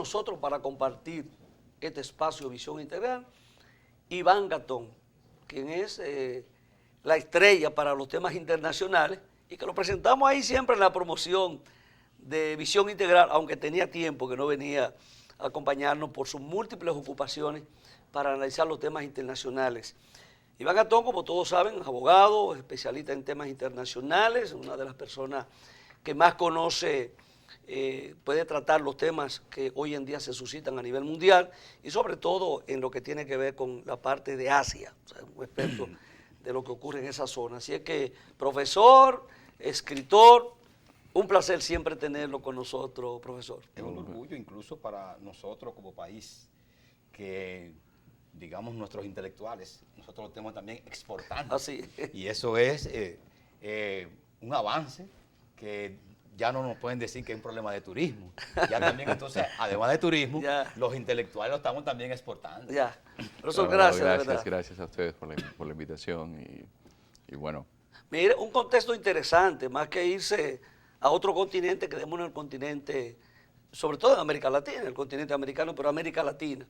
nosotros para compartir este espacio Visión Integral, Iván Gatón, quien es la estrella para los temas internacionales y que lo presentamos ahí siempre en la promoción de Visión Integral, aunque tenía tiempo que no venía a acompañarnos por sus múltiples ocupaciones para analizar los temas internacionales. Iván Gatón, como todos saben, es abogado, especialista en temas internacionales, una de las personas que más conoce, puede tratar los temas que hoy en día se suscitan a nivel mundial y sobre todo en lo que tiene que ver con la parte de Asia, o sea, un experto de lo que ocurre en esa zona. Así es que, profesor, escritor, un placer siempre tenerlo con nosotros, profesor. Es un orgullo incluso para nosotros como país que, digamos, nuestros intelectuales, nosotros lo tenemos también exportando. Así. Y eso es un avance que ya no nos pueden decir que es un problema de turismo. Ya también, entonces, además de turismo, los intelectuales lo estamos también exportando. Ya. Profesor, gracias. Gracias a ustedes por la invitación y bueno. Mire, un contexto interesante, más que irse a otro continente, quedémonos en el continente, sobre todo en América Latina, el continente americano, pero América Latina.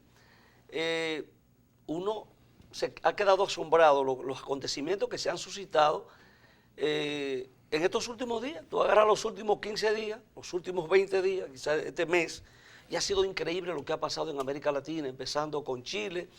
Uno se ha quedado asombrado los acontecimientos que se han suscitado en estos últimos días. Tú agarras los últimos 15 días, los últimos 20 días, quizás este mes, y ha sido increíble lo que ha pasado en América Latina, empezando con Chile,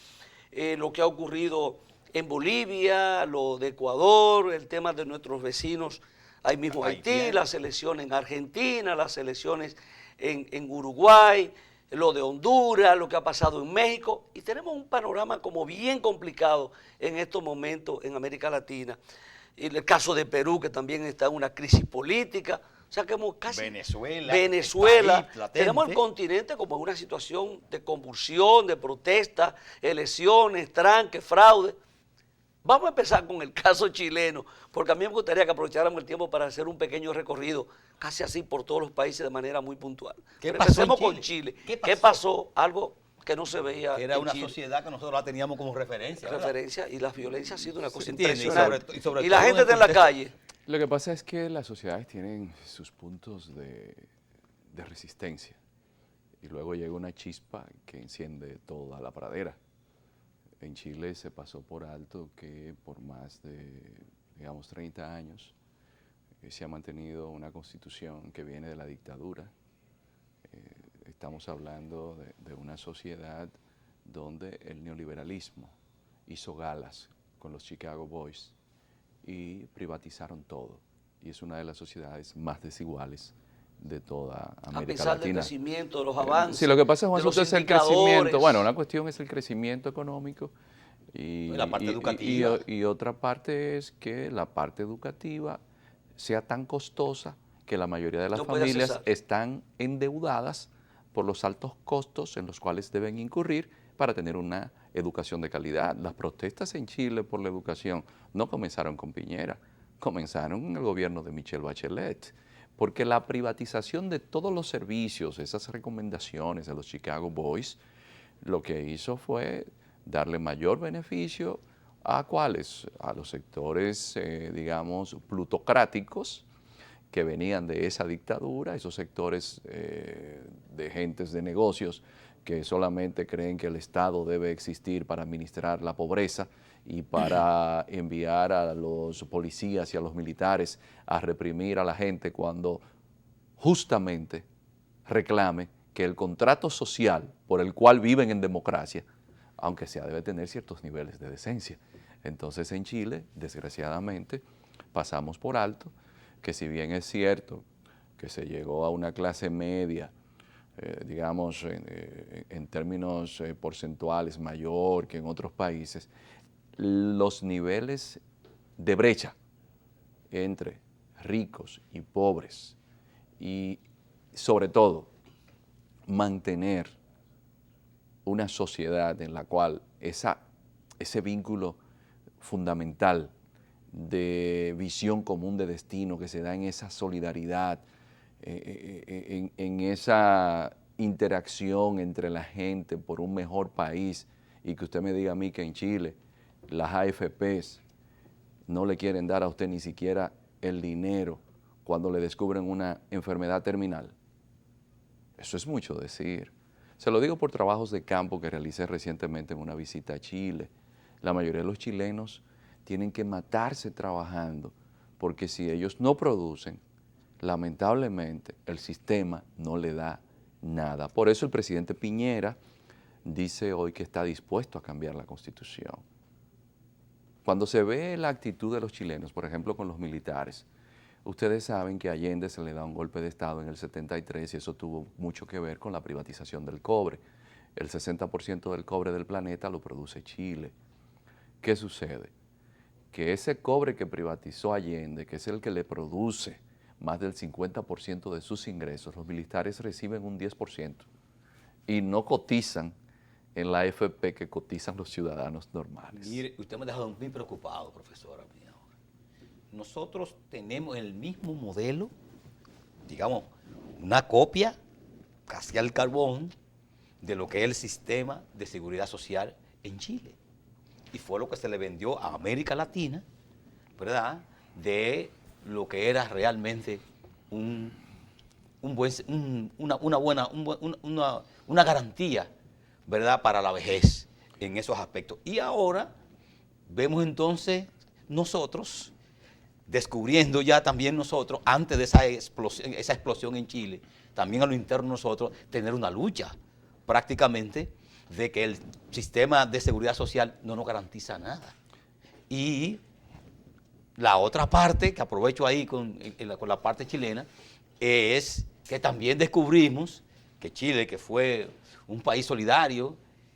lo que ha ocurrido en Bolivia, lo de Ecuador, el tema de nuestros vecinos, ahí mismo Haití, las elecciones en Argentina, las elecciones en Uruguay, lo de Honduras, lo que ha pasado en México, y tenemos un panorama como bien complicado en estos momentos en América Latina. Y el caso de Perú, que también está en una crisis política, o sea que hemos casi... Venezuela, tenemos el continente como en una situación de convulsión, de protesta, elecciones, tranque, fraude. Vamos a empezar con el caso chileno, porque a mí me gustaría que aprovecháramos el tiempo para hacer un pequeño recorrido, casi así por todos los países de manera muy puntual. Empecemos con Chile. ¿Qué pasó? Algo que no se veía. Que era una sociedad que nosotros la teníamos como referencia. Y la violencia ha sido una cosa impresionante. Y la gente está en la calle. Lo que pasa es que las sociedades tienen sus puntos de resistencia y luego llega una chispa que enciende toda la pradera. En Chile se pasó por alto que por más de, digamos, 30 años se ha mantenido una constitución que viene de la dictadura. Estamos hablando de una sociedad donde el neoliberalismo hizo galas con los Chicago Boys y privatizaron todo. Y es una de las sociedades más desiguales de toda América Latina. A pesar del crecimiento, de los avances, sí, lo que pasa, Juan Soto, es el crecimiento. Bueno, una cuestión es el crecimiento económico y la parte educativa. Y otra parte es que la parte educativa sea tan costosa que la mayoría de las familias están endeudadas por los altos costos en los cuales deben incurrir para tener una educación de calidad. Las protestas en Chile por la educación no comenzaron con Piñera, comenzaron en el gobierno de Michelle Bachelet, porque la privatización de todos los servicios, esas recomendaciones de los Chicago Boys, lo que hizo fue darle mayor beneficio a ¿cuáles? A los sectores, digamos, plutocráticos que venían de esa dictadura, esos sectores de gentes de negocios que solamente creen que el Estado debe existir para administrar la pobreza y para enviar a los policías y a los militares a reprimir a la gente cuando justamente reclame que el contrato social por el cual viven en democracia, aunque sea, debe tener ciertos niveles de decencia. Entonces en Chile, desgraciadamente, pasamos por alto que si bien es cierto que se llegó a una clase media, digamos, en términos porcentuales mayor que en otros países, los niveles de brecha entre ricos y pobres y sobre todo mantener una sociedad en la cual ese vínculo fundamental de visión común de destino que se da en esa solidaridad, en esa interacción entre la gente por un mejor país, y que usted me diga a mí que en Chile las AFPs no le quieren dar a usted ni siquiera el dinero cuando le descubren una enfermedad terminal. Eso es mucho decir. Se lo digo por trabajos de campo que realicé recientemente en una visita a Chile. La mayoría de los chilenos tienen que matarse trabajando, porque si ellos no producen, lamentablemente el sistema no le da nada. Por eso el presidente Piñera dice hoy que está dispuesto a cambiar la Constitución. Cuando se ve la actitud de los chilenos, por ejemplo con los militares, ustedes saben que a Allende se le da un golpe de Estado en el 73 y eso tuvo mucho que ver con la privatización del cobre. El 60% del cobre del planeta lo produce Chile. ¿Qué sucede? Que ese cobre que privatizó Allende, que es el que le produce más del 50% de sus ingresos, los militares reciben un 10% y no cotizan en la AFP que cotizan los ciudadanos normales. Mire, usted me ha dejado muy preocupado, profesora mía. Nosotros tenemos el mismo modelo, digamos, una copia casi al carbón de lo que es el sistema de seguridad social en Chile. Y fue lo que se le vendió a América Latina, ¿verdad?, de lo que era realmente una garantía, ¿verdad?, para la vejez en esos aspectos. Y ahora vemos entonces nosotros, descubriendo ya también nosotros, antes de esa explosión en Chile, también a lo interno nosotros, tener una lucha prácticamente de que el sistema de seguridad social no nos garantiza nada. Y la otra parte, que aprovecho ahí con la parte chilena, es que también descubrimos que Chile, que fue un país solidario,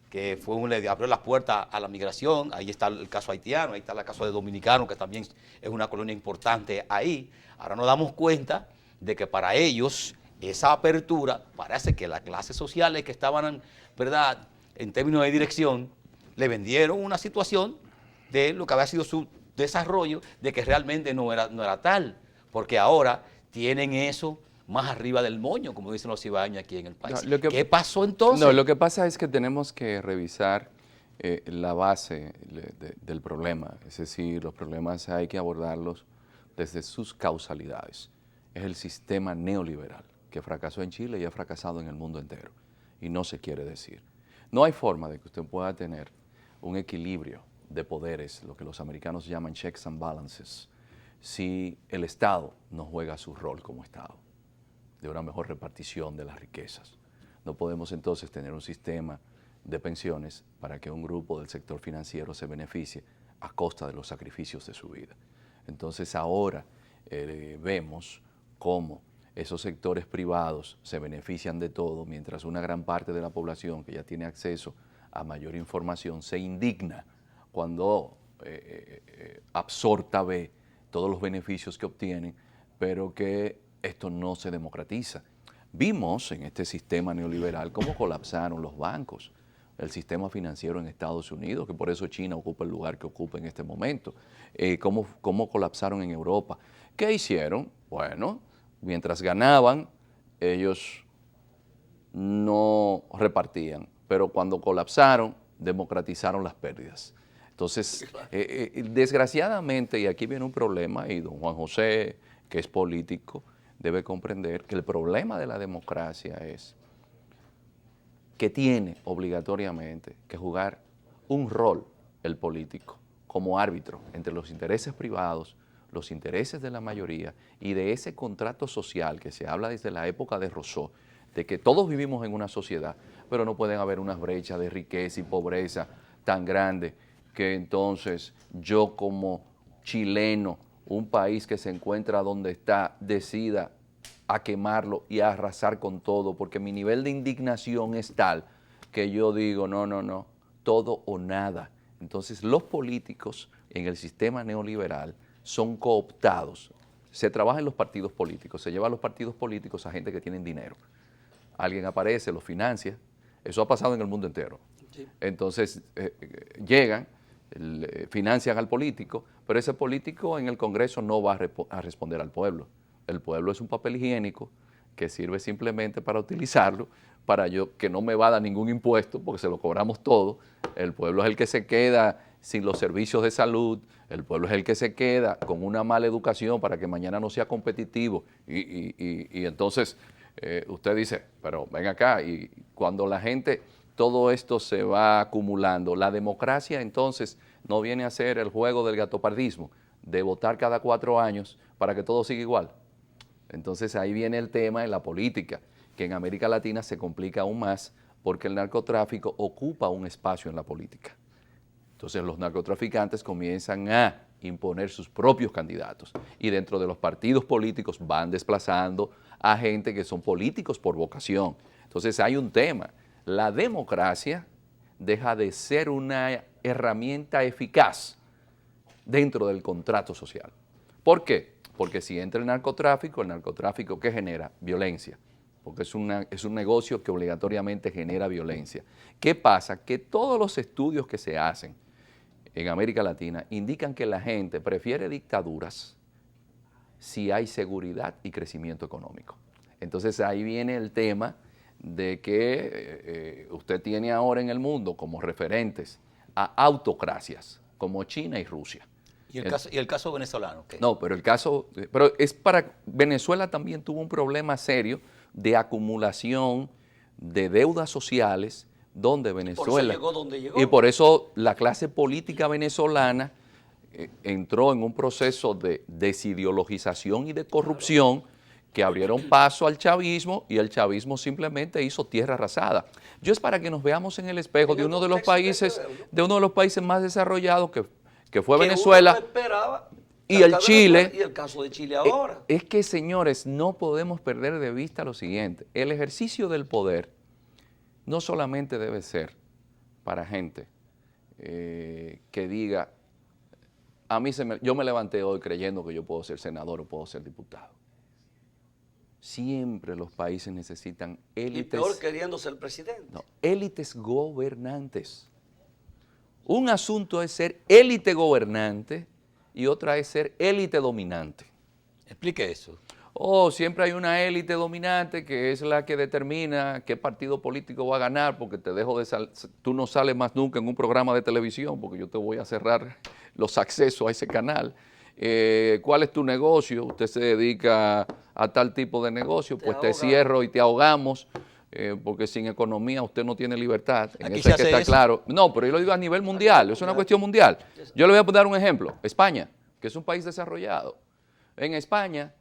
que le abrió las puertas a la migración, ahí está el caso haitiano, ahí está el caso de dominicano, que también es una colonia importante ahí. Ahora nos damos cuenta de que para ellos esa apertura, parece que las clases sociales que estaban, ¿verdad?, en términos de dirección, le vendieron una situación de lo que había sido su desarrollo, de que realmente no era tal, porque ahora tienen eso más arriba del moño, como dicen los cibaeños aquí en el país. No, ¿qué pasó entonces? No, lo que pasa es que tenemos que revisar la base del problema, es decir, los problemas hay que abordarlos desde sus causalidades. Es el sistema neoliberal que fracasó en Chile y ha fracasado en el mundo entero, y no se quiere decir. No hay forma de que usted pueda tener un equilibrio de poderes, lo que los americanos llaman checks and balances, si el Estado no juega su rol como Estado, de una mejor repartición de las riquezas. No podemos entonces tener un sistema de pensiones para que un grupo del sector financiero se beneficie a costa de los sacrificios de su vida. Entonces ahora vemos cómo esos sectores privados se benefician de todo, mientras una gran parte de la población que ya tiene acceso a mayor información se indigna cuando absorta ve todos los beneficios que obtienen, pero que esto no se democratiza. Vimos en este sistema neoliberal cómo colapsaron los bancos, el sistema financiero en Estados Unidos, que por eso China ocupa el lugar que ocupa en este momento, cómo colapsaron en Europa. ¿Qué hicieron? Bueno, mientras ganaban, ellos no repartían, pero cuando colapsaron, democratizaron las pérdidas. Entonces, desgraciadamente, y aquí viene un problema, y don Juan José, que es político, debe comprender que el problema de la democracia es que tiene obligatoriamente que jugar un rol el político como árbitro entre los intereses privados, los intereses de la mayoría y de ese contrato social que se habla desde la época de Rousseau, de que todos vivimos en una sociedad, pero no pueden haber unas brechas de riqueza y pobreza tan grandes que entonces yo como chileno, un país que se encuentra donde está, decida a quemarlo y a arrasar con todo, porque mi nivel de indignación es tal que yo digo, no, todo o nada. Entonces los políticos en el sistema neoliberal son cooptados. Se trabaja en los partidos políticos, se lleva a los partidos políticos a gente que tienen dinero. Alguien aparece, los financia, eso ha pasado en el mundo entero. Sí. Entonces llegan, financian al político, pero ese político en el Congreso no va a responder al pueblo. El pueblo es un papel higiénico que sirve simplemente para utilizarlo, para que no me va a dar ningún impuesto, porque se lo cobramos todo. El pueblo es el que se queda sin los servicios de salud, el pueblo es el que se queda con una mala educación para que mañana no sea competitivo. Y entonces usted dice, pero ven acá, y cuando la gente, todo esto se va acumulando, la democracia entonces no viene a ser el juego del gatopardismo, de votar cada 4 años para que todo siga igual. Entonces ahí viene el tema en la política, que en América Latina se complica aún más porque el narcotráfico ocupa un espacio en la política. Entonces los narcotraficantes comienzan a imponer sus propios candidatos y dentro de los partidos políticos van desplazando a gente que son políticos por vocación. Entonces hay un tema, la democracia deja de ser una herramienta eficaz dentro del contrato social. ¿Por qué? Porque si entra el narcotráfico ¿qué genera? Violencia, porque es un negocio que obligatoriamente genera violencia. ¿Qué pasa? Que todos los estudios que se hacen en América Latina indican que la gente prefiere dictaduras si hay seguridad y crecimiento económico. Entonces ahí viene el tema de que usted tiene ahora en el mundo como referentes a autocracias como China y Rusia. ¿Y el caso venezolano? ¿Qué? No, pero pero es para, Venezuela también tuvo un problema serio de acumulación de deudas sociales donde Venezuela... Por eso llegó donde llegó. Y por eso la clase política venezolana entró en un proceso de desideologización y de corrupción que abrieron paso al chavismo y el chavismo simplemente hizo tierra arrasada. Yo es para que nos veamos en el espejo de uno de los países más desarrollados que fue Venezuela y el Chile. Y el caso de Chile ahora. Es que, señores, no podemos perder de vista lo siguiente. El ejercicio del poder no solamente debe ser para gente que diga, yo me levanté hoy creyendo que yo puedo ser senador o puedo ser diputado. Siempre los países necesitan élites. Y peor queriendo ser presidente. No, élites gobernantes. Un asunto es ser élite gobernante y otra es ser élite dominante. Explique eso. Siempre hay una élite dominante que es la que determina qué partido político va a ganar, porque tú no sales más nunca en un programa de televisión porque yo te voy a cerrar los accesos a ese canal. ¿Cuál es tu negocio? Usted se dedica a tal tipo de negocio, pues te cierro y te ahogamos, porque sin economía usted no tiene libertad. En eso es que está claro. No, pero yo lo digo a nivel mundial, es una cuestión mundial. Yo le voy a dar un ejemplo. España, que es un país desarrollado. En España,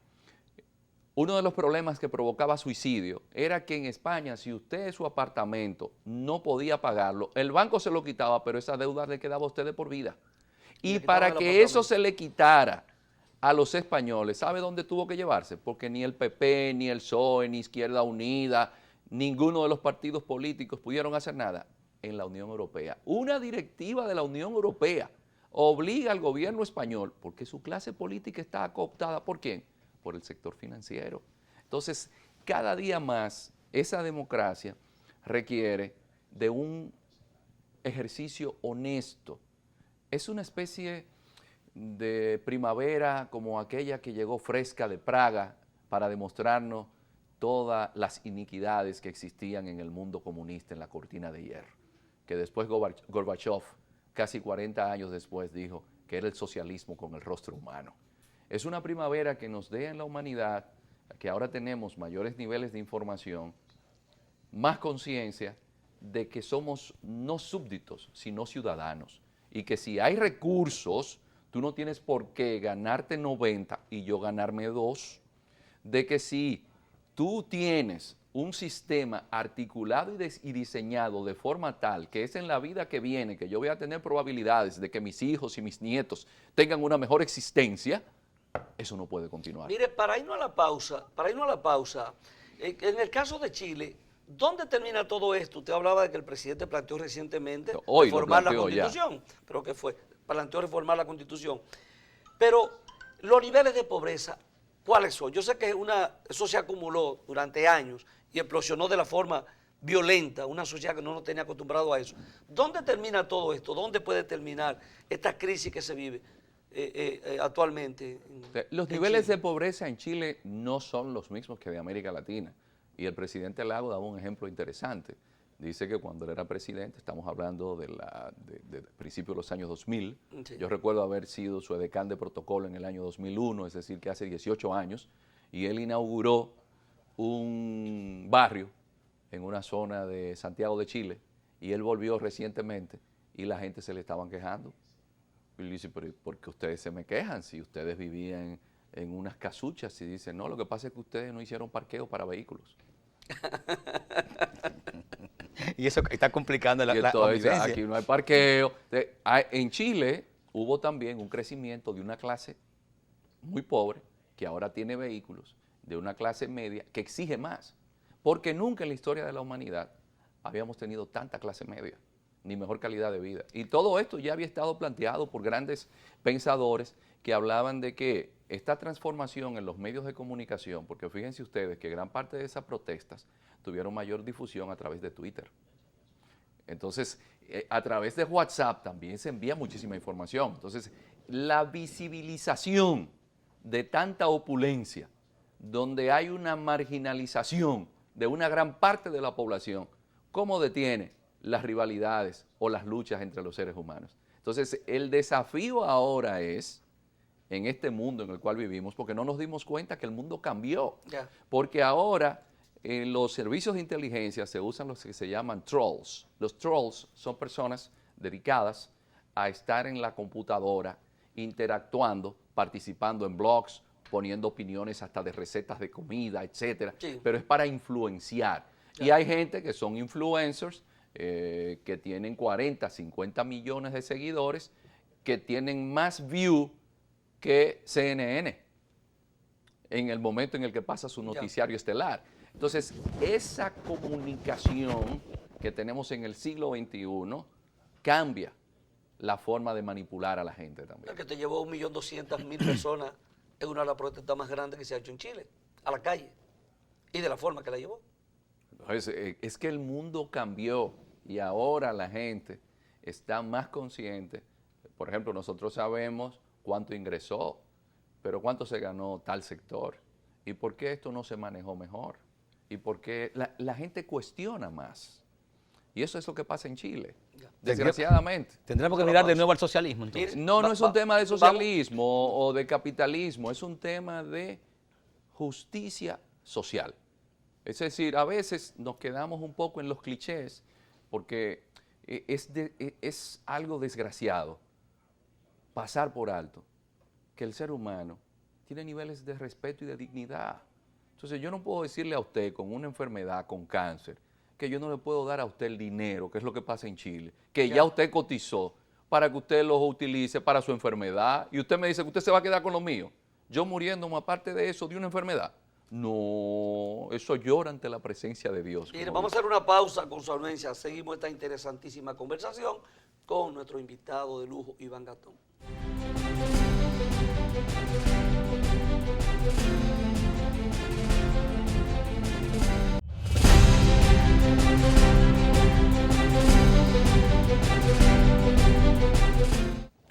uno de los problemas que provocaba suicidio era que en España, si usted su apartamento no podía pagarlo, el banco se lo quitaba, pero esa deuda le quedaba a usted de por vida. Y para que eso se le quitara a los españoles, ¿sabe dónde tuvo que llevarse? Porque ni el PP, ni el PSOE, ni Izquierda Unida, ninguno de los partidos políticos pudieron hacer nada en la Unión Europea. Una directiva de la Unión Europea obliga al gobierno español, porque su clase política está cooptada, ¿por quién? Por el sector financiero. Entonces, cada día más, esa democracia requiere de un ejercicio honesto. Es una especie de primavera como aquella que llegó fresca de Praga para demostrarnos todas las iniquidades que existían en el mundo comunista en la cortina de hierro, que después Gorbachev, casi 40 años después, dijo que era el socialismo con el rostro humano. Es una primavera que nos dé en la humanidad, que ahora tenemos mayores niveles de información, más conciencia de que somos no súbditos, sino ciudadanos, y que si hay recursos, tú no tienes por qué ganarte 90 y yo ganarme 2, de que si tú tienes un sistema articulado y diseñado de forma tal que es en la vida que viene, que yo voy a tener probabilidades de que mis hijos y mis nietos tengan una mejor existencia, eso no puede continuar. Mire, para irnos a la pausa, en el caso de Chile, ¿dónde termina todo esto? Usted hablaba de que el presidente planteó recientemente reformar la Constitución, pero que planteó reformar la Constitución. Pero los niveles de pobreza, ¿cuáles son? Yo sé que eso se acumuló durante años y explosionó de la forma violenta, una sociedad que no nos tenía acostumbrado a eso. ¿Dónde termina todo esto? ¿Dónde puede terminar esta crisis que se vive actualmente? Los niveles de pobreza en Chile no son los mismos que de América Latina. Y el presidente Lago daba un ejemplo interesante. Dice que cuando él era presidente, estamos hablando de principios de los años 2000, sí. Yo recuerdo haber sido su edecán de protocolo en el año 2001, es decir, que hace 18 años, y él inauguró un barrio en una zona de Santiago de Chile y él volvió recientemente y la gente se le estaban quejando. Y le dice, pero ¿por qué ustedes se me quejan si ustedes vivían en unas casuchas? Y dicen, no, lo que pasa es que ustedes no hicieron parqueo para vehículos. Y eso está complicando la Entonces, convivencia. aquí no hay parqueo. En Chile hubo también un crecimiento de una clase muy pobre, que ahora tiene vehículos, de una clase media, que exige más. Porque nunca en la historia de la humanidad habíamos tenido tanta clase media, ni mejor calidad de vida. Y todo esto ya había estado planteado por grandes pensadores que hablaban de que esta transformación en los medios de comunicación, porque fíjense ustedes que gran parte de esas protestas tuvieron mayor difusión a través de Twitter. Entonces, a través de WhatsApp también se envía muchísima información. Entonces, la visibilización de tanta opulencia, donde hay una marginalización de una gran parte de la población, ¿cómo detiene las rivalidades o las luchas entre los seres humanos? Entonces, el desafío ahora es, en este mundo en el cual vivimos, porque no nos dimos cuenta que el mundo cambió, porque ahora en los servicios de inteligencia se usan los que se llaman trolls. Los trolls son personas dedicadas a estar en la computadora, interactuando, participando en blogs, poniendo opiniones hasta de recetas de comida, etcétera, pero es para influenciar. Y hay gente que son influencers, que tienen 40, 50 millones de seguidores, que tienen más view que CNN en el momento en el que pasa su noticiario estelar. Entonces, esa comunicación que tenemos en el siglo XXI cambia la forma de manipular a la gente también. Que te llevó 1.200.000 personas en una de las protestas más grandes que se ha hecho en Chile, a la calle, y de la forma que la llevó. Es que el mundo cambió y ahora la gente está más consciente. Por ejemplo, nosotros sabemos cuánto ingresó, pero cuánto se ganó tal sector. ¿Y por qué esto no se manejó mejor? ¿Y por qué la gente cuestiona más? Y eso es lo que pasa en Chile, desgraciadamente. Tendremos que mirar de nuevo al socialismo, entonces. No, no es un tema de socialismo o de capitalismo, es un tema de justicia social. Es decir, a veces nos quedamos un poco en los clichés porque es algo desgraciado pasar por alto que el ser humano tiene niveles de respeto y de dignidad. Entonces yo no puedo decirle a usted con una enfermedad, con cáncer, que yo no le puedo dar a usted el dinero, que es lo que pasa en Chile, que ya usted cotizó para que usted los utilice para su enfermedad y usted me dice que usted se va a quedar con lo mío. Yo muriéndome aparte de eso, de una enfermedad. No, eso llora ante la presencia de Dios. Mire, vamos a hacer una pausa con su anuencia. Seguimos esta interesantísima conversación con nuestro invitado de lujo, Iván Gatón.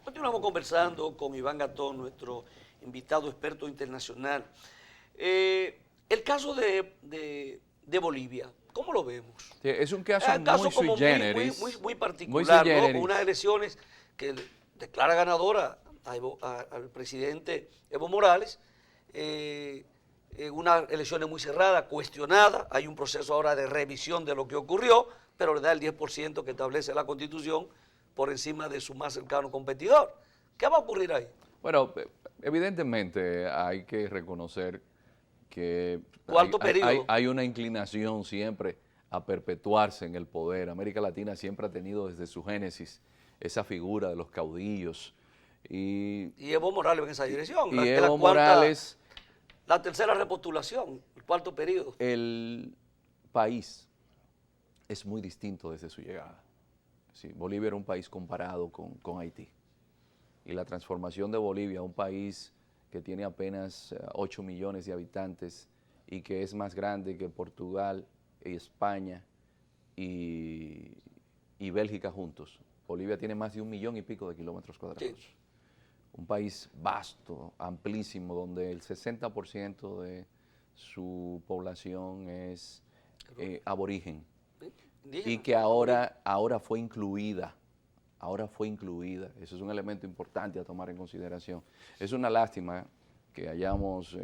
Continuamos conversando con Iván Gatón, nuestro invitado experto internacional. El caso de Bolivia, ¿cómo lo vemos? Sí, es un caso, muy sui generis, muy particular, ¿no? Con unas elecciones que declara ganadora al presidente Evo Morales, unas elecciones muy cerradas, cuestionadas, hay un proceso ahora de revisión de lo que ocurrió, pero le da el 10% que establece la Constitución por encima de su más cercano competidor. ¿Qué va a ocurrir ahí? Bueno, evidentemente hay que reconocer que hay una inclinación siempre a perpetuarse en el poder. América Latina siempre ha tenido desde su génesis esa figura de los caudillos. Y Evo Morales en esa dirección. Y Evo Morales... La tercera repostulación, el cuarto periodo. El país es muy distinto desde su llegada. Sí, Bolivia era un país comparado con Haití. Y la transformación de Bolivia, un país que tiene apenas 8 millones de habitantes y que es más grande que Portugal, España y Bélgica juntos. Bolivia tiene más de 1 millón y pico de kilómetros cuadrados. Sí. Un país vasto, amplísimo, donde el 60% de su población es aborigen. Y que ahora fue incluida. Eso es un elemento importante a tomar en consideración. Es una lástima que hayamos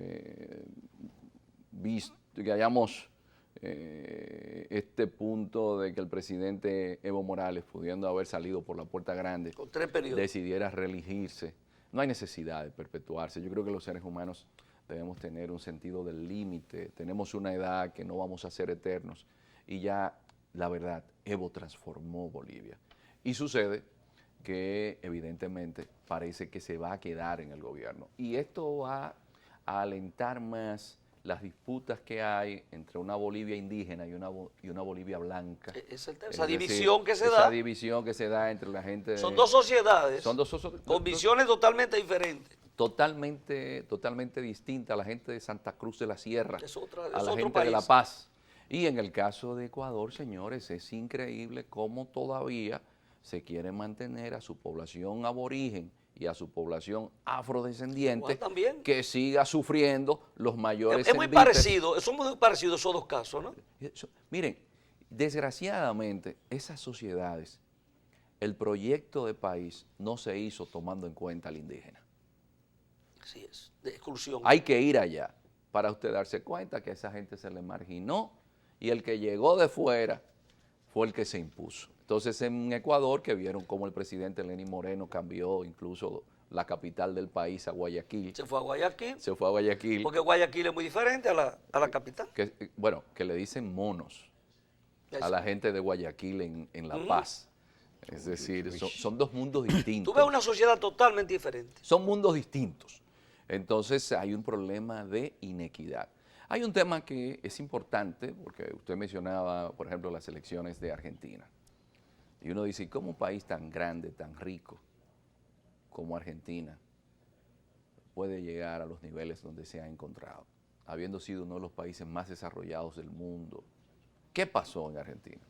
este punto de que el presidente Evo Morales, pudiendo haber salido por la puerta grande, con 3 periodos, decidiera reelegirse. No hay necesidad de perpetuarse. Yo creo que los seres humanos debemos tener un sentido del límite. Tenemos una edad que no vamos a ser eternos. Y ya, la verdad, Evo transformó Bolivia. Y sucede que, evidentemente, parece que se va a quedar en el gobierno. Y esto va a alentar más las disputas que hay entre una Bolivia indígena y una Bolivia blanca. Esa división que se da. Esa división que se da entre la gente. Son dos sociedades. Son con visiones totalmente diferentes. Totalmente distinta a la gente de Santa Cruz de la Sierra, a la gente país. de La Paz. Y en el caso de Ecuador, señores, es increíble cómo todavía se quiere mantener a su población aborigen y a su población afrodescendiente que siga sufriendo los mayores Es muy parecido, son muy parecidos esos dos casos, ¿no? Miren, desgraciadamente, esas sociedades, el proyecto de país no se hizo tomando en cuenta al indígena. Así es, de exclusión. Hay que ir allá para usted darse cuenta que a esa gente se le marginó y el que llegó de fuera fue el que se impuso. Entonces en Ecuador, que vieron cómo el presidente Lenín Moreno cambió incluso la capital del país a Guayaquil. Se fue a Guayaquil. Se fue a Guayaquil. Porque Guayaquil es muy diferente a la capital. Que le dicen monos a la gente de Guayaquil en La Paz. Es decir, son dos mundos distintos. Tú ves una sociedad totalmente diferente. Son mundos distintos. Entonces hay un problema de inequidad. Hay un tema que es importante, porque usted mencionaba, por ejemplo, las elecciones de Argentina. Y uno dice, ¿cómo un país tan grande, tan rico como Argentina puede llegar a los niveles donde se ha encontrado, habiendo sido uno de los países más desarrollados del mundo? ¿Qué pasó en Argentina?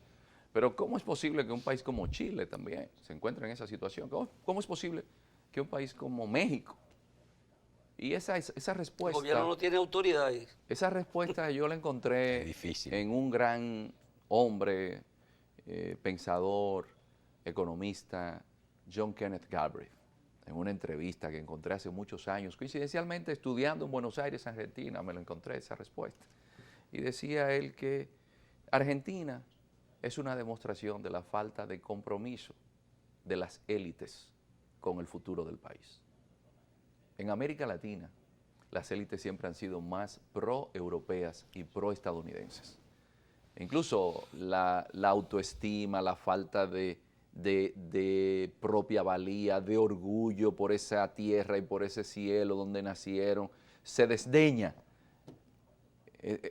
Pero ¿cómo es posible que un país como Chile también se encuentre en esa situación? ¿Cómo es posible que un país como México? Y esa respuesta... El gobierno no tiene autoridad ahí. Esa respuesta yo la encontré en un gran hombre, pensador, economista, John Kenneth Galbraith, en una entrevista que encontré hace muchos años, coincidencialmente estudiando en Buenos Aires, Argentina, me lo encontré esa respuesta. Y decía él que Argentina es una demostración de la falta de compromiso de las élites con el futuro del país. En América Latina, las élites siempre han sido más pro-europeas y pro-estadounidenses. Incluso la autoestima, la falta de propia valía, de orgullo por esa tierra y por ese cielo donde nacieron, se desdeña.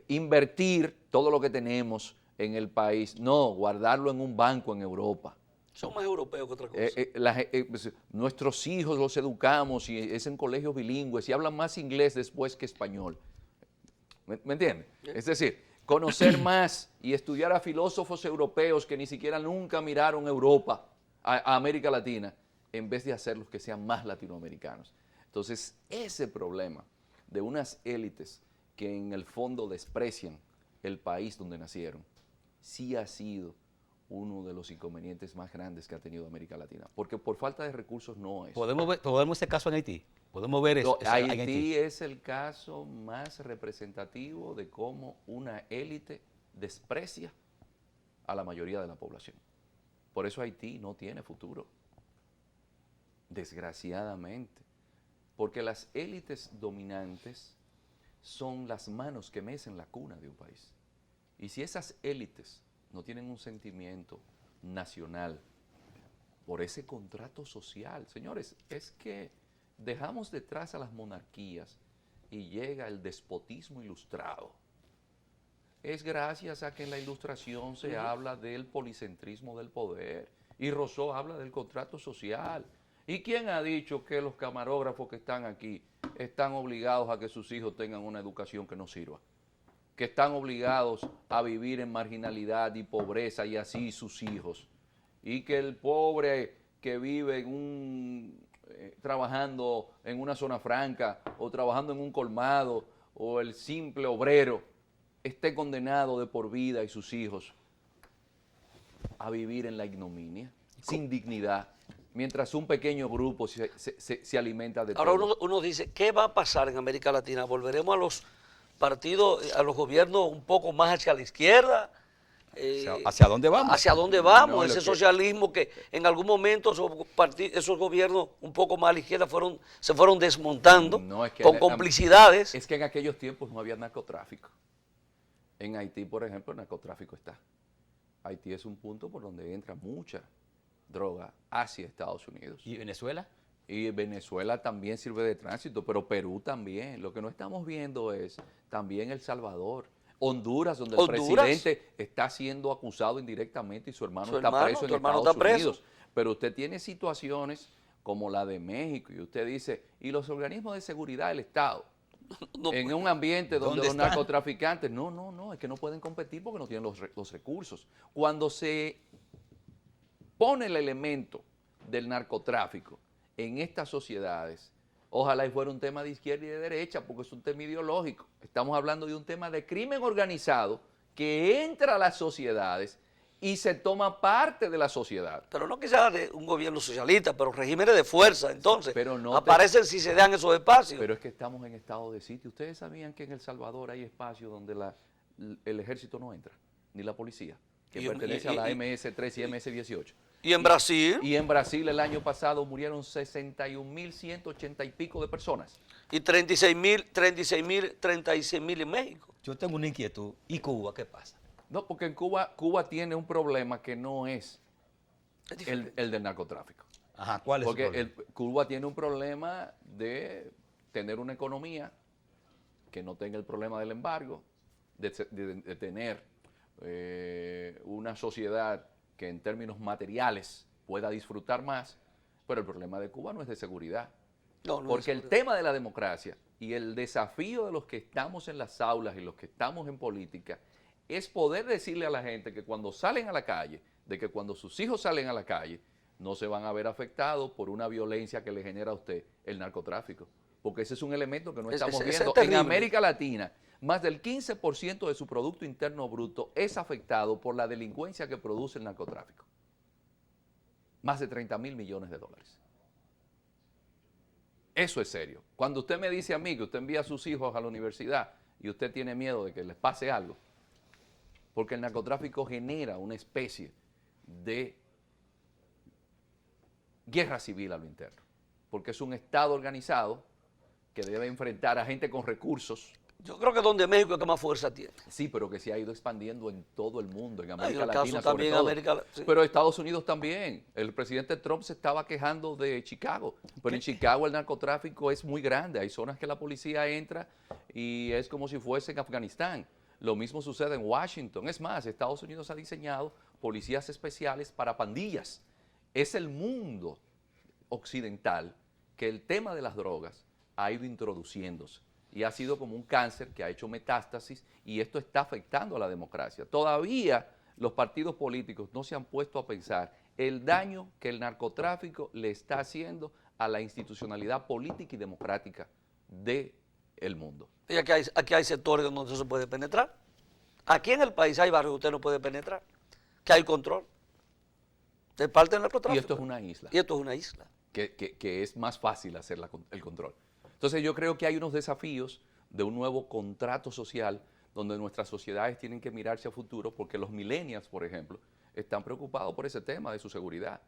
Invertir todo lo que tenemos en el país, no, guardarlo en un banco en Europa. Son más europeos que otra cosa. Nuestros hijos los educamos y es en colegios bilingües y hablan más inglés después que español. ¿Me entiendes? Es decir, conocer más y estudiar a filósofos europeos que ni siquiera nunca miraron Europa, a América Latina, en vez de hacerlos que sean más latinoamericanos. Entonces, ese problema de unas élites que en el fondo desprecian el país donde nacieron, sí ha sido uno de los inconvenientes más grandes que ha tenido América Latina, porque por falta de recursos no es. ¿Podemos ver ese caso en Haití? ¿Podemos ver eso? Haití es el caso más representativo de cómo una élite desprecia a la mayoría de la población. Por eso Haití no tiene futuro, desgraciadamente, porque las élites dominantes son las manos que mecen la cuna de un país. Y si esas élites no tienen un sentimiento nacional por ese contrato social. Señores, es que dejamos detrás a las monarquías y llega el despotismo ilustrado. Es gracias a que en la Ilustración se habla del policentrismo del poder y Rousseau habla del contrato social. ¿Y quién ha dicho que los camarógrafos que están aquí están obligados a que sus hijos tengan una educación que no sirva? Que están obligados a vivir en marginalidad y pobreza y así sus hijos. Y que el pobre que vive trabajando en una zona franca o trabajando en un colmado o el simple obrero esté condenado de por vida y sus hijos a vivir en la ignominia, sin dignidad, mientras un pequeño grupo se alimenta de todo. Ahora uno dice, ¿qué va a pasar en América Latina? ¿Volveremos a los partidos, a los gobiernos un poco más hacia la izquierda. ¿Hacia dónde vamos? ¿Hacia dónde vamos? No, ese socialismo que en algún momento esos gobiernos un poco más a la izquierda se fueron desmontando con complicidades. Es que en aquellos tiempos no había narcotráfico. En Haití, por ejemplo, el narcotráfico está. Haití es un punto por donde entra mucha droga hacia Estados Unidos. ¿Y Venezuela? Y Venezuela también sirve de tránsito, pero Perú también. Lo que no estamos viendo es también El Salvador, Honduras, donde el presidente está siendo acusado indirectamente y su hermano está preso en Estados Unidos. Pero usted tiene situaciones como la de México y usted dice, ¿y los organismos de seguridad del Estado? En un ambiente donde los narcotraficantes, es que no pueden competir porque no tienen los recursos. Cuando se pone el elemento del narcotráfico en estas sociedades, ojalá y fuera un tema de izquierda y de derecha, porque es un tema ideológico. Estamos hablando de un tema de crimen organizado que entra a las sociedades y se toma parte de la sociedad. Pero no quizás de un gobierno socialista, pero regímenes de fuerza, entonces, pero no aparecen si se dan esos espacios. Pero es que estamos en estado de sitio. ¿Ustedes sabían que en El Salvador hay espacios donde el ejército no entra, ni la policía, que pertenece a la MS-13 y MS-18? ¿Y en Brasil? Y en Brasil el año pasado murieron 61.180 y pico de personas. Y 36.000 en México. Yo tengo una inquietud. ¿Y Cuba qué pasa? No, porque en Cuba problema un problema que no es el del narcotráfico. Ajá, ¿cuál es porque el problema? Cuba tiene un problema de tener una economía que no tenga el problema del embargo, de tener una sociedad que en términos materiales pueda disfrutar más, pero el problema de Cuba no es de seguridad. Porque el tema de la democracia y el desafío de los que estamos en las aulas y los que estamos en política es poder decirle a la gente que cuando salen a la calle, de que cuando sus hijos salen a la calle, no se van a ver afectados por una violencia que le genera a usted el narcotráfico. Porque ese es un elemento que no estamos viendo. En América Latina, más del 15% de su Producto Interno Bruto es afectado por la delincuencia que produce el narcotráfico. Más de 30.000 millones de dólares. Eso es serio. Cuando usted me dice a mí que usted envía a sus hijos a la universidad y usted tiene miedo de que les pase algo, porque el narcotráfico genera una especie de guerra civil a lo interno, porque es un Estado organizado que debe enfrentar a gente con recursos. Yo creo que donde México es que más fuerza tiene. Sí, pero que se ha ido expandiendo en todo el mundo, en América Latina sobre todo. Pero Estados Unidos también. El presidente Trump se estaba quejando de Chicago, pero en Chicago el narcotráfico es muy grande. Hay zonas que la policía entra y es como si fuese en Afganistán. Lo mismo sucede en Washington. Es más, Estados Unidos ha diseñado policías especiales para pandillas. Es el mundo occidental que el tema de las drogas ha ido introduciéndose y ha sido como un cáncer que ha hecho metástasis y esto está afectando a la democracia. Todavía los partidos políticos no se han puesto a pensar el daño que el narcotráfico le está haciendo a la institucionalidad política y democrática del mundo. Y aquí hay sectores donde no se puede penetrar. Aquí en el país hay barrios que usted no puede penetrar, que hay control. Es parte del narcotráfico. Y esto es una isla. Y esto es una isla. Que es más fácil hacer el control. Entonces yo creo que hay unos desafíos de un nuevo contrato social donde nuestras sociedades tienen que mirarse a futuro porque los millennials, por ejemplo, están preocupados por ese tema de su seguridad,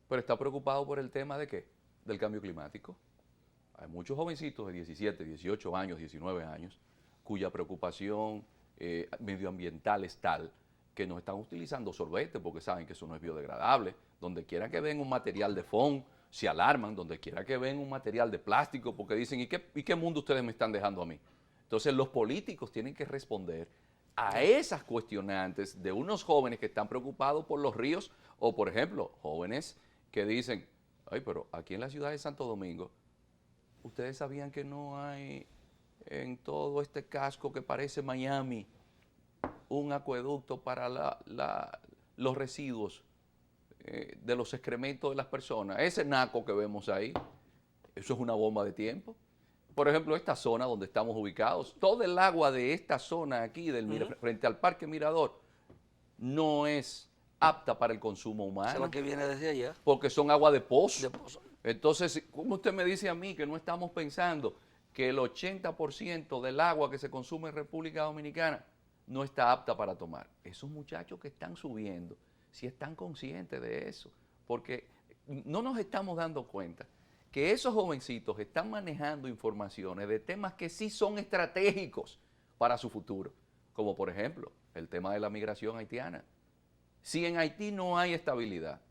pero están preocupados por el tema de ¿qué? Del cambio climático. Hay muchos jovencitos de 17, 18 años, 19 años, cuya preocupación medioambiental es tal que no están utilizando sorbete porque saben que eso no es biodegradable. Donde quiera que ven un material de foam, se alarman, donde quiera que ven un material de plástico porque dicen, ¿y qué mundo ustedes me están dejando a mí? Entonces los políticos tienen que responder a esas cuestionantes de unos jóvenes que están preocupados por los ríos o, por ejemplo, jóvenes que dicen, ay, pero aquí en la ciudad de Santo Domingo, ¿ustedes sabían que no hay en todo este casco que parece Miami un acueducto para los residuos de los excrementos de las personas? Ese naco que vemos ahí, eso es una bomba de tiempo. Por ejemplo, esta zona donde estamos ubicados, todo el agua de esta zona aquí, frente al Parque Mirador, no es apta para el consumo humano. Esa es la que viene desde allá. Porque son agua de pozo. Entonces, ¿cómo usted me dice a mí que no estamos pensando que el 80% del agua que se consume en República Dominicana no está apta para tomar. Esos muchachos que están subiendo, si están conscientes de eso, porque no nos estamos dando cuenta que esos jovencitos están manejando informaciones de temas que sí son estratégicos para su futuro, como por ejemplo el tema de la migración haitiana. Si en Haití no hay estabilidad,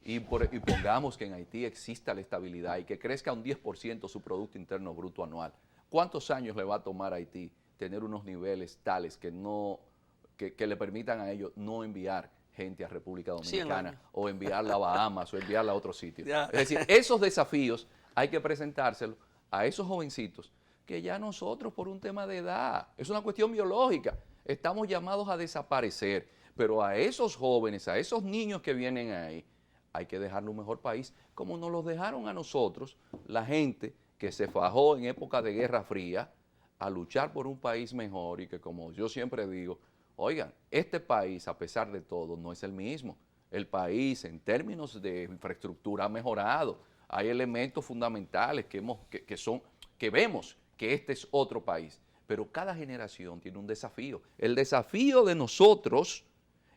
y pongamos que en Haití exista la estabilidad y que crezca un 10% su Producto Interno Bruto anual, ¿cuántos años le va a tomar a Haití tener unos niveles tales que le permitan a ellos no enviar gente a República Dominicana o enviarla a Bahamas o enviarla a otro sitio? Es decir, esos desafíos hay que presentárselos a esos jovencitos que ya nosotros por un tema de edad, es una cuestión biológica, estamos llamados a desaparecer, pero a esos jóvenes, a esos niños que vienen ahí, hay que dejarle un mejor país, como nos los dejaron a nosotros, la gente que se fajó en época de Guerra Fría a luchar por un país mejor y que, como yo siempre digo, oigan, este país, a pesar de todo, no es el mismo. El país, en términos de infraestructura, ha mejorado. Hay elementos fundamentales que vemos que este es otro país. Pero cada generación tiene un desafío. El desafío de nosotros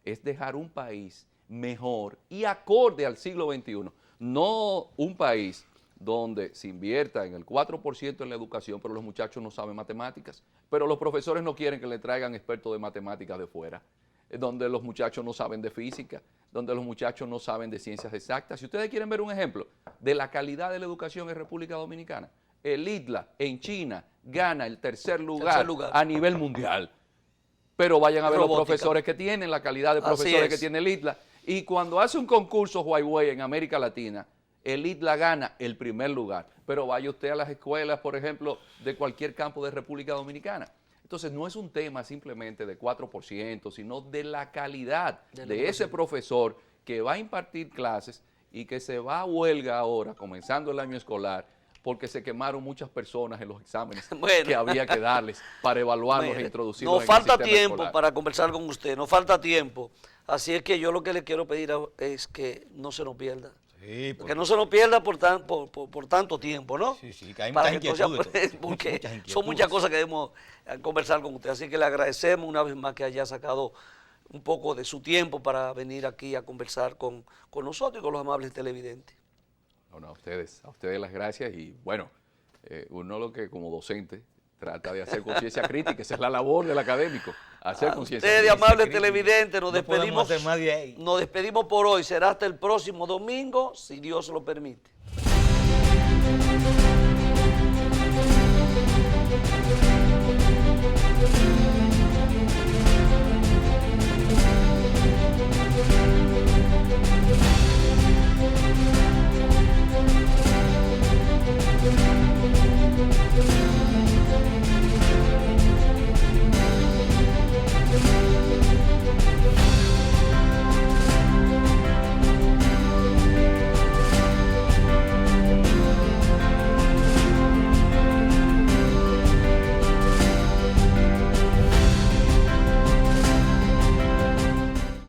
es dejar un país mejor y acorde al siglo XXI. No un país donde se invierta en el 4% en la educación, pero los muchachos no saben matemáticas, pero los profesores no quieren que le traigan expertos de matemáticas de fuera, donde los muchachos no saben de física, donde los muchachos no saben de ciencias exactas. Si ustedes quieren ver un ejemplo de la calidad de la educación en República Dominicana, el ITLA en China gana el tercer lugar a nivel mundial. Pero vayan a ver los profesores que tienen, la calidad de profesores que tiene el ITLA. Y cuando hace un concurso Huawei en América Latina, el ITLA gana el primer lugar. Pero vaya usted a las escuelas, por ejemplo, de cualquier campo de República Dominicana. Entonces no es un tema simplemente de 4%, sino de la calidad de ese profesor que va a impartir clases y que se va a huelga ahora, comenzando el año escolar, porque se quemaron muchas personas en los exámenes que había que darles para evaluarlos e introducirlos en el sistema escolar. Nos falta tiempo para conversar con usted, nos falta tiempo. Así es que yo lo que le quiero pedir es que no se nos pierda. Sí, que no se nos pierda por tanto tiempo, ¿no? Sí, que hay muchas inquietudes. Porque son muchas cosas que debemos conversar con usted. Así que le agradecemos una vez más que haya sacado un poco de su tiempo para venir aquí a conversar con nosotros y con los amables televidentes. Bueno, a ustedes las gracias y bueno, uno lo que como docente trata de hacer conciencia crítica, esa es la labor del académico, hacer conciencia crítica. Ustedes, amables televidentes, nos despedimos por hoy, será hasta el próximo domingo, si Dios lo permite.